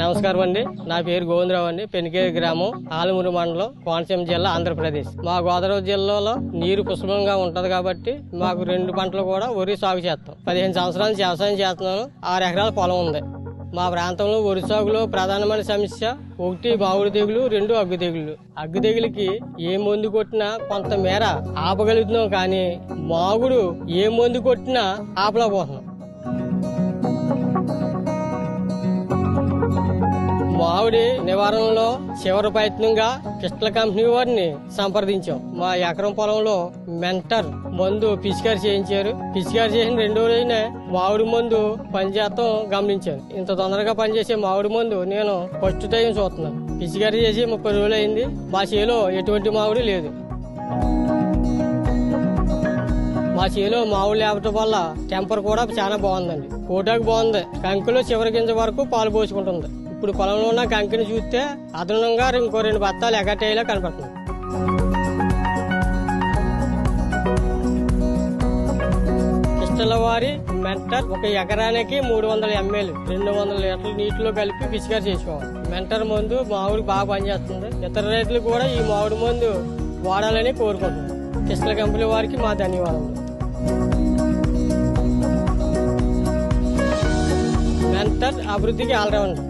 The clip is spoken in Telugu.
నమస్కారం అండి. నా పేరు గోవిందరావు అండి. పెనికేరు గ్రామం, ఆలమూరు మండలం, కోనసీమ జిల్లా, ఆంధ్రప్రదేశ్. మా గోదావరి జిల్లాలో నీరు పుష్కలంగా ఉంటది కాబట్టి మాకు 2 పంటలు కూడా వరి సాగు చేస్తాం. 15 సంవత్సరాల నుంచి వ్యవసాయం చేస్తున్నాను. 6 ఎకరాల పొలం ఉంది. మా ప్రాంతంలో వరి సాగులో ప్రధానమైన సమస్య 1 మామిడి తెగులు, 2 అగ్గు తెగులు. అగ్గు తెగులకి ఏ మందు కొట్టినా కొంతమేర ఆపగలుగుతున్నాం, కానీ మాగుడు ఏ మందు కొట్టినా ఆపలేకపోతున్నాం. మామిడి నివారణలో చివరి ప్రయత్నంగా పిస్టల్ కంపెనీ వారిని సంప్రదించాం. మా ఎకరం పొలంలో మెంటర్ మందు పిచికారి చేయించారు. పిచికారి చేసిన 2 రోజులైనా మామిడి మందు పనిచేస్తాం గమనించాను. ఇంత తొందరగా పనిచేసే మామిడి మందు నేను ఫస్ట్ టైం చూస్తున్నాను. పిచికారి చేసి 30 రోజులు అయింది. మా చేలో ఎటువంటి మామిడి లేదు. మా చేలో మామిడి లేపటం వల్ల టెంపర్ కూడా చాలా బాగుందండి. కోటాకు బాగుంది. కంకులో చివరి గింజ వరకు పాలు పోసుకుంటుంది. ఇప్పుడు పొలంలో ఉన్న కంకిని చూస్తే అదనంగా ఇంకో 2 బత్తాలు ఎగటేలా కనపడుతుంది. కిష్టలవారి మెంటర్ 1 ఎకరానికి 300 ml 200 లీటర్ల నీటిలో కలిపి పిచికారి చేసుకోవాలి. మెంటర్ మందు మామిడికి బాగా పనిచేస్తుంది. ఇతర రైతులు కూడా ఈ మామిడి మందు వాడాలని కోరుకుంటున్నాం. కిష్టల కంపెనీ వారికి మా ధన్యవాదాలు. మెంటర్ అభివృద్ధికి ఆల్రౌండర్.